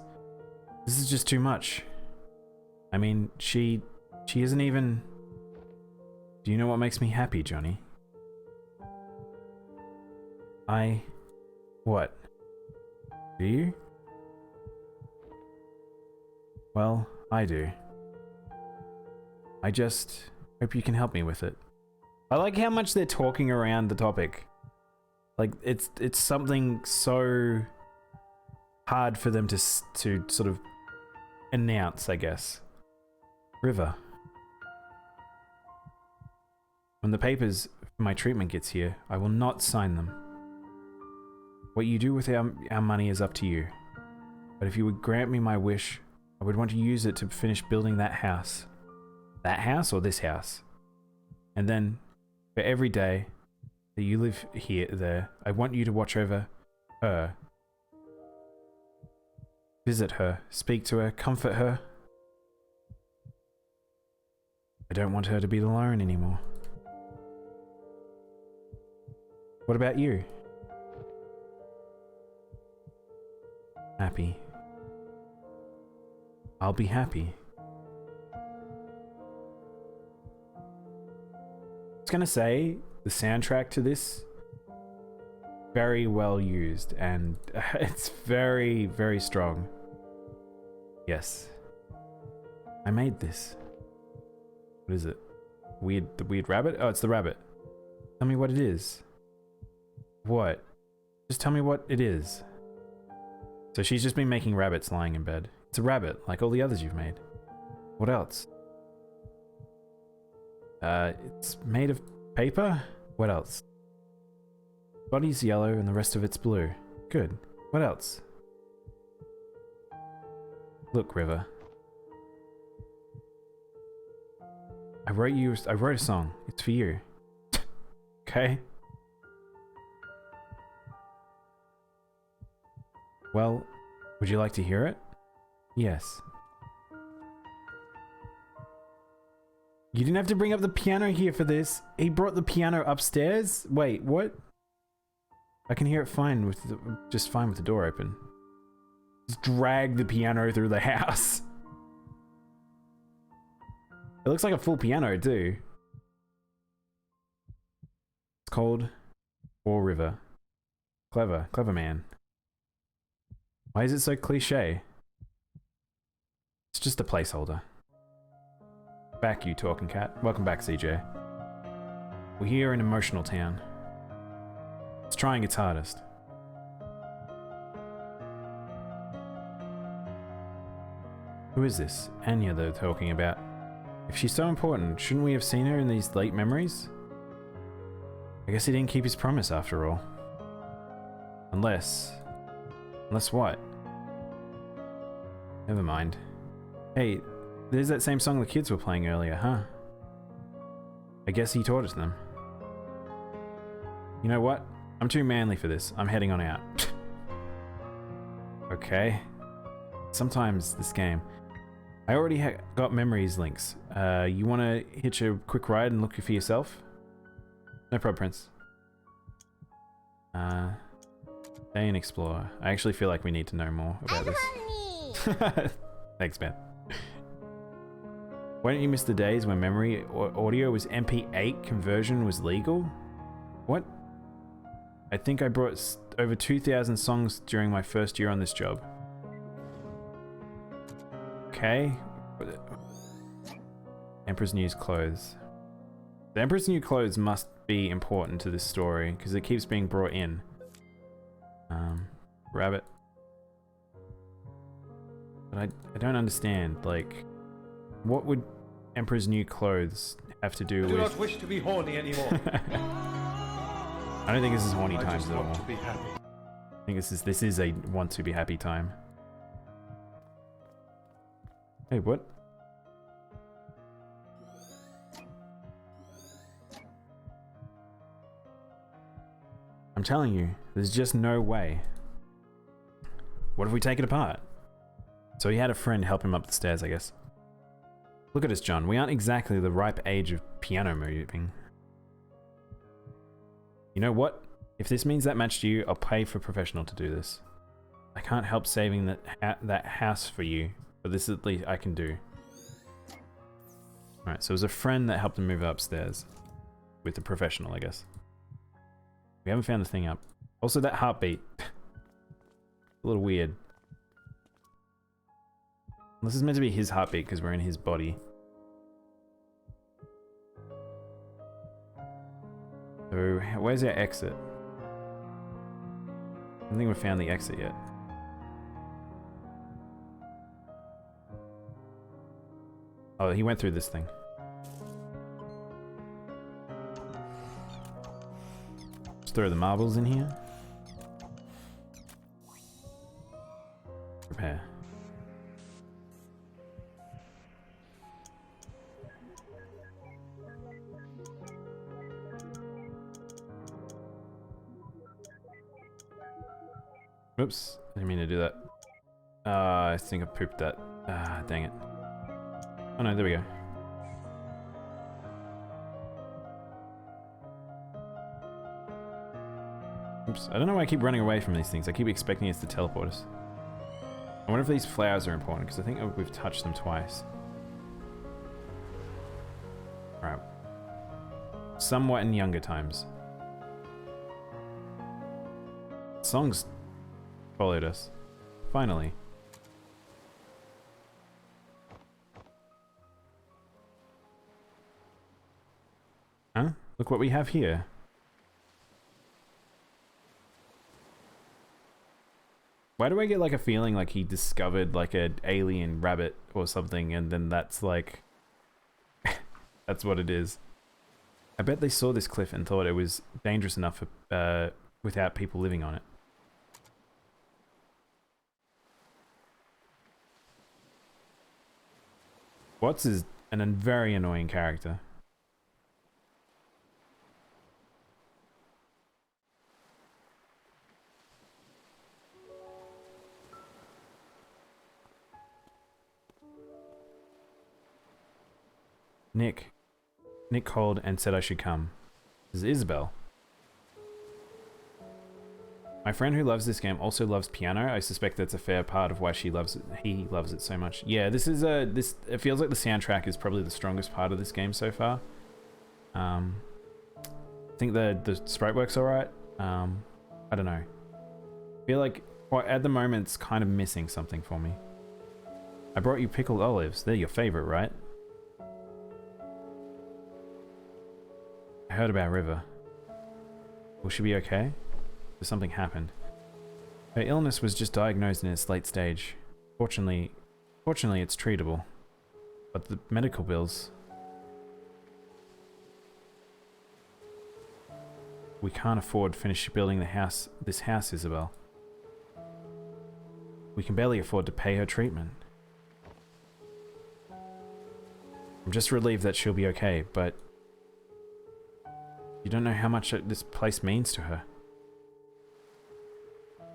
is just too much. I mean, she isn't even... Do you know what makes me happy, Johnny? I What? Do you? Well, I do. I just hope you can help me with it. I like how much they're talking around the topic. Like, it's something so hard for them to sort of announce, I guess. River. When the papers for my treatment gets here, I will not sign them. What you do with our money is up to you. But if you would grant me my wish, I would want to use it to finish building that house. That house or this house? And then, for every day that you live there, I want you to watch over her. Visit her, speak to her, comfort her. I don't want her to be alone anymore. What about you? Happy. I'll be happy. I was gonna say, the soundtrack to this, very well used, and it's very, very strong. Yes. I made this. What is it? The weird rabbit? Oh, it's the rabbit. Tell me what it is. What? Just tell me what it is. So she's just been making rabbits lying in bed. It's a rabbit, like all the others you've made. What else? It's made of paper? What else? Body's yellow and the rest of it's blue. Good. What else? Look, River. I wrote a song. It's for you. Okay? Well, would you like to hear it? Yes. You didn't have to bring up the piano here for this. He brought the piano upstairs? Wait, what? I can hear it fine with just fine with the door open. Just drag the piano through the house. It looks like a full piano too. It's called War River. Clever man. Why is it so cliche? It's just a placeholder. Back you talking cat. Welcome back, CJ. We're here in emotional town. It's trying its hardest. Who is this? Anya they're talking about. If she's so important, shouldn't we have seen her in these late memories? I guess he didn't keep his promise after all. Unless what? Never mind. Hey, there's that same song the kids were playing earlier, huh? I guess he taught it to them. You know what? I'm too manly for this. I'm heading on out. Okay. Sometimes this game... I already got memories links. You want to hitch a quick ride and look for yourself? No problem, Prince. Stay and explore. I actually feel like we need to know more about this. Thanks, man. Why don't you miss the days when memory or audio was MP8 conversion was legal? What? I think I brought over 2,000 songs during my first year on this job. Okay. Emperor's New Clothes. The Emperor's New Clothes must be important to this story because it keeps being brought in. Rabbit. But I don't understand, like, what would Emperor's New Clothes have to do with... I do not wish to be horny anymore. I don't think this is horny times at all. Want to be happy. I think this is a want to be happy time. Hey, what? I'm telling you, there's just no way. What if we take it apart? So he had a friend help him up the stairs, I guess. Look at us, John. We aren't exactly the ripe age of piano moving. You know what? If this means that much to you, I'll pay for a professional to do this. I can't help saving that house for you, but this is at least I can do. Alright, so it was a friend that helped him move upstairs. With a professional, I guess. We haven't found the thing up. Also, that heartbeat. A little weird. This is meant to be his heartbeat because we're in his body. So, where's our exit? I don't think we've found the exit yet. Oh, he went through this thing. Just throw the marbles in here. Repair. Oops, I didn't mean to do that. I think I pooped that. Ah, dang it. Oh no, there we go. Oops, I don't know why I keep running away from these things. I keep expecting us to teleport us. I wonder if these flowers are important, because I think we've touched them twice. Alright. Somewhat in younger times. Songs followed us. Finally. Huh? Look what we have here. Why do I get like a feeling like he discovered like an alien rabbit or something and then that's like... that's what it is. I bet they saw this cliff and thought it was dangerous enough for, without people living on it. Watts is a very annoying character. Nick called and said I should come. This is Isabel. My friend who loves this game also loves piano. I suspect that's a fair part of why she loves it. He loves it so much. Yeah, this is it feels like the soundtrack is probably the strongest part of this game so far. I think the sprite work's alright. I don't know. I feel like at the moment it's kind of missing something for me. I brought you pickled olives. They're your favorite, right? I heard about River. Will she be okay? Or something happened. Her illness was just diagnosed in its late stage. Fortunately it's treatable. But the medical bills... We can't afford to finish building this house, Isabel. We can barely afford to pay her treatment. I'm just relieved that she'll be okay, but... You don't know how much this place means to her.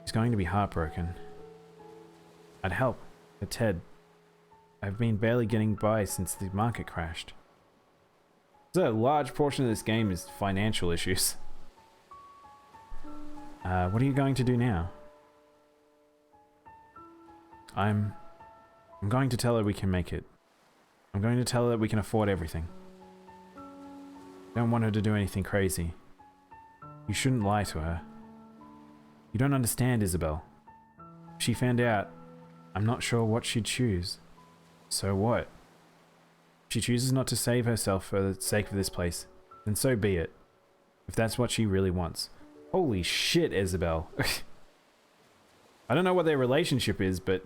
She's going to be heartbroken. I'd help, but Ted, I've been barely getting by since the market crashed. So a large portion of this game is financial issues. What are you going to do now? I'm going to tell her we can make it. I'm going to tell her that we can afford everything. Don't want her to do anything crazy. You shouldn't lie to her. You don't understand, Isabel. If she found out, I'm not sure what she'd choose. So what? If she chooses not to save herself for the sake of this place, then so be it. If that's what she really wants. Holy shit, Isabel. I don't know what their relationship is, but...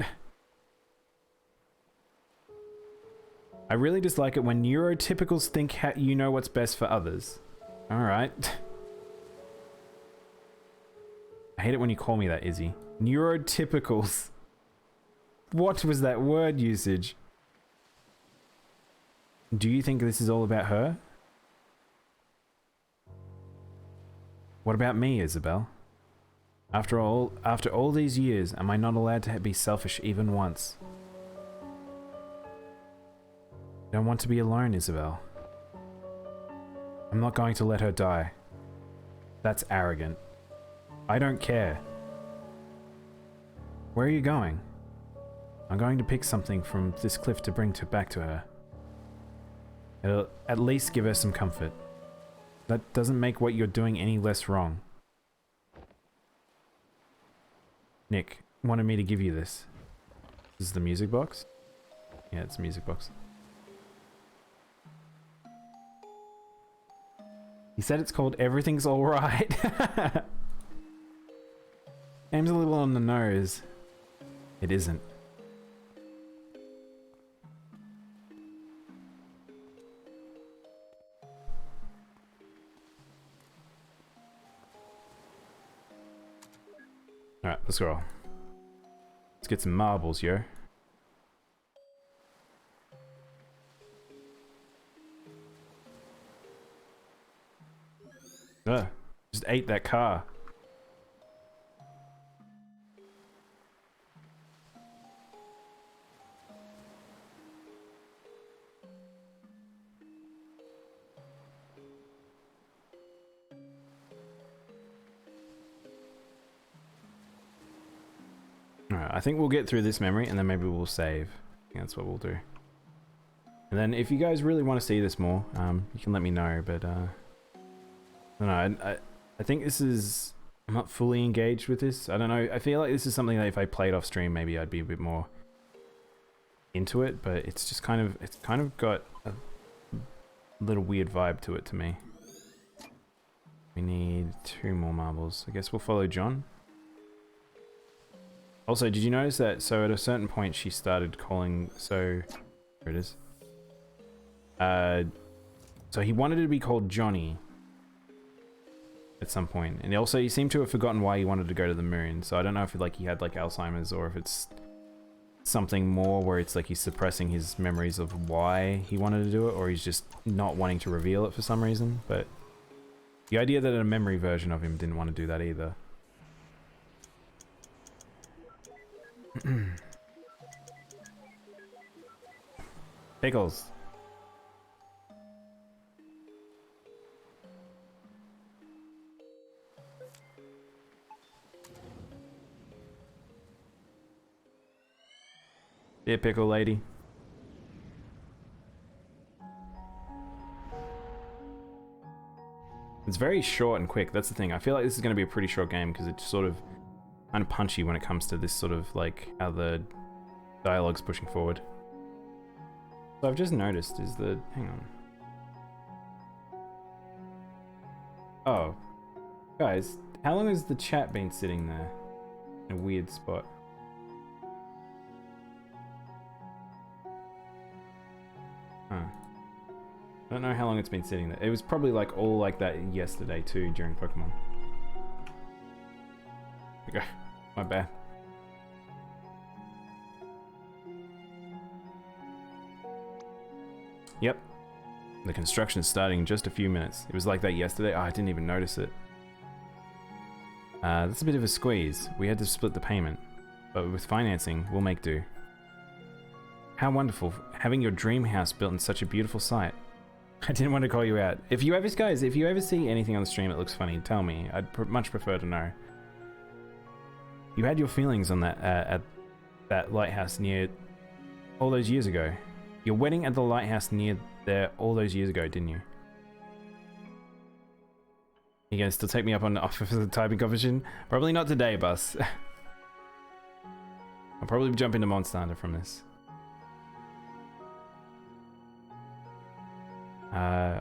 I really dislike it when neurotypicals think you know what's best for others. Alright. I hate it when you call me that, Izzy. Neurotypicals. What was that word usage? Do you think this is all about her? What about me, Isabel? After all these years, am I not allowed to be selfish even once? I don't want to be alone, Isabel. I'm not going to let her die. That's arrogant. I don't care. Where are you going? I'm going to pick something from this cliff to bring back to her. It'll at least give her some comfort. That doesn't make what you're doing any less wrong. Nick, wanted me to give you this. This is the music box? Yeah, it's a music box. He said it's called Everything's Alright. Name's a little on the nose. It isn't. Alright, let's go. Let's get some marbles, yo. Just ate that car. Alright, I think we'll get through this memory and then maybe we'll save. I think that's what we'll do. And then if you guys really want to see this more, you can let me know, but I don't know, I think this is... I'm not fully engaged with this. I don't know, I feel like this is something that if I played off stream, maybe I'd be a bit more into it, but it's just kind of... It's kind of got a little weird vibe to it to me. We need 2 more marbles. I guess we'll follow John. Also, did you notice that, so at a certain point she started calling, so, here it is. So he wanted to be called Johnny at some point, and also he seemed to have forgotten why he wanted to go to the moon, so I don't know if like he had like Alzheimer's or if it's something more where it's like he's suppressing his memories of why he wanted to do it, or he's just not wanting to reveal it for some reason, but the idea that a memory version of him didn't want to do that either. Pickles. Yeah, pickle lady. It's very short and quick, that's the thing. I feel like this is going to be a pretty short game because it's sort of kind of punchy when it comes to this sort of like how the dialogue's pushing forward. So I've just noticed is the... hang on. Oh. Guys, how long has the chat been sitting there? In a weird spot. Huh. I don't know how long it's been sitting there. It was probably like all like that yesterday too during Pokemon. Okay, my bad. Yep. The construction's starting in just a few minutes. It was like that yesterday. Oh, I didn't even notice it. That's a bit of a squeeze. We had to split the payment. But with financing, we'll make do. How wonderful, having your dream house built in such a beautiful site. I didn't want to call you out. If you ever, guys, if you ever see anything on the stream that looks funny, tell me. I'd much prefer to know. You had your feelings on that at that lighthouse near all those years ago. Your wedding at the lighthouse near there all those years ago, didn't you? You gonna still take me up on the offer for the typing competition? Probably not today, Bus. I'll probably jump into Monster Hunter from this.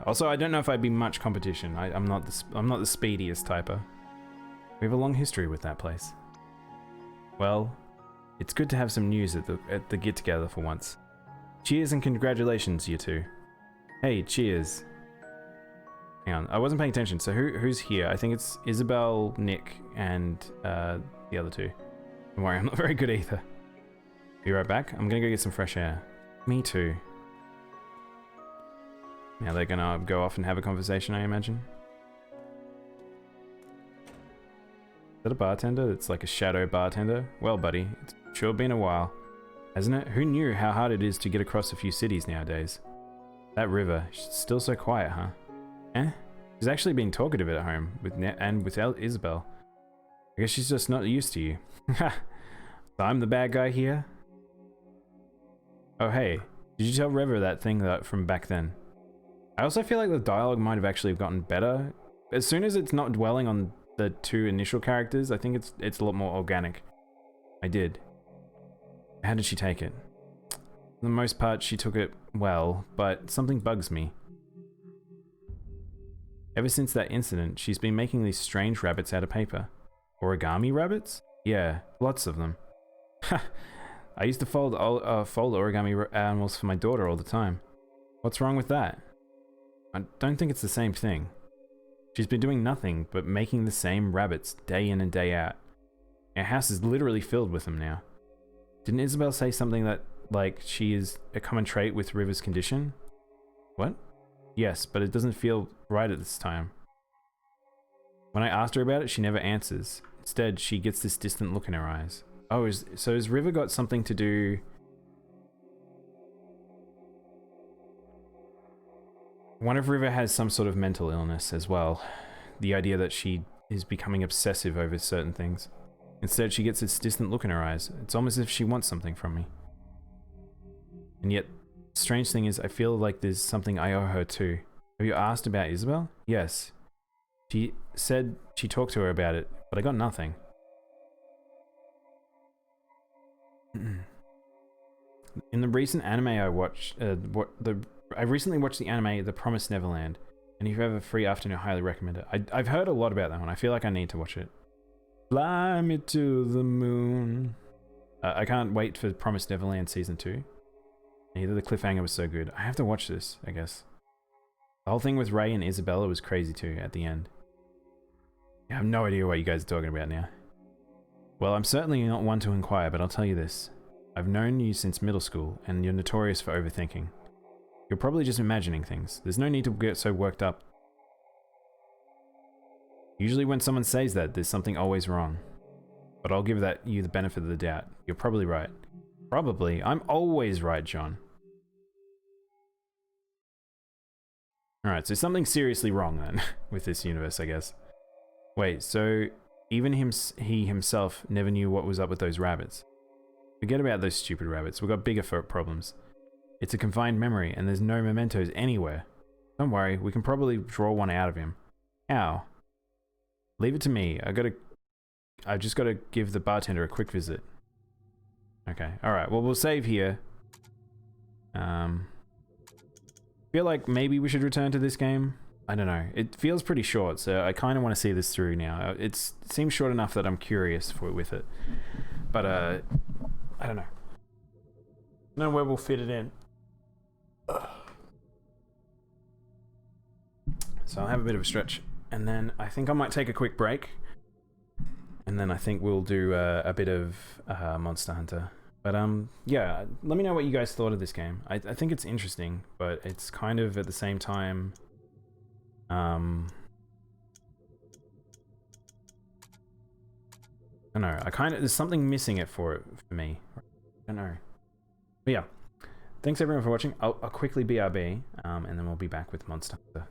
Also, I don't know if I'd be much competition. I'm not the speediest typer. We have a long history with that place. Well, it's good to have some news at the get-together for once. Cheers and congratulations, you two. Hey, cheers. Hang on, I wasn't paying attention. So who's here? I think it's Isabel, Nick, and the other two. Don't worry, I'm not very good either. Be right back. I'm gonna go get some fresh air. Me too. Now they're gonna go off and have a conversation, I imagine. Is that a bartender? It's like a shadow bartender? Well, buddy, it's sure been a while, hasn't it? Who knew how hard it is to get across a few cities nowadays? That river, she's still so quiet, huh? Eh? She's actually being talkative at home, with Isabel. I guess she's just not used to you. Ha! So I'm the bad guy here? Oh hey, did you tell River that thing from back then? I also feel like the dialogue might have actually gotten better. As soon as it's not dwelling on the two initial characters, I think it's a lot more organic. I did. How did she take it? For the most part, she took it well, but something bugs me. Ever since that incident, she's been making these strange rabbits out of paper. Origami rabbits? Yeah, lots of them. I used to fold origami animals for my daughter all the time. What's wrong with that? I don't think it's the same thing. She's been doing nothing but making the same rabbits day in and day out. Our house is literally filled with them now. Didn't Isabel say something that, like, she is a common trait with River's condition? What? Yes, but it doesn't feel right at this time. When I asked her about it, she never answers. Instead, she gets this distant look in her eyes. Oh, so has River got something to do... I wonder if River has some sort of mental illness as well. The idea that she is becoming obsessive over certain things. Instead, she gets this distant look in her eyes. It's almost as if she wants something from me. And yet, the strange thing is, I feel like there's something I owe her too. Have you asked about Isabel? Yes. She said she talked to her about it, but I got nothing. In the recent anime I watched, I recently watched the anime The Promised Neverland, and if you have a free afternoon, I highly recommend it. I've heard a lot about that one. I feel like I need to watch it. Fly me to the moon. I can't wait for Promised Neverland Season 2. Either the cliffhanger was so good. I have to watch this, I guess. The whole thing with Ray and Isabella was crazy too, at the end. I have no idea what you guys are talking about now. Well, I'm certainly not one to inquire, but I'll tell you this. I've known you since middle school, and you're notorious for overthinking. You're probably just imagining things. There's no need to get so worked up. Usually when someone says that, there's something always wrong. But I'll give you the benefit of the doubt. You're probably right. Probably. I'm always right, John. Alright, so something's seriously wrong then, with this universe, I guess. Wait, so even he himself never knew what was up with those rabbits. Forget about those stupid rabbits. We've got bigger problems. It's a confined memory, and there's no mementos anywhere. Don't worry, we can probably draw one out of him. How? Leave it to me. I've just got to give the bartender a quick visit. Okay, alright, well we'll save here. Feel like maybe we should return to this game. I don't know. It feels pretty short, so I kind of want to see this through now. It seems short enough that I'm curious with it. But, I don't know. I don't know where we'll fit it in. So I'll have a bit of a stretch. And then I think I might take a quick break. And then I think we'll do a bit of Monster Hunter. But yeah, let me know what you guys thought of this game. I think it's interesting, but it's kind of at the same time... I don't know. There's something missing for me. I don't know. But yeah, thanks everyone for watching. I'll quickly BRB, and then we'll be back with Monster Hunter.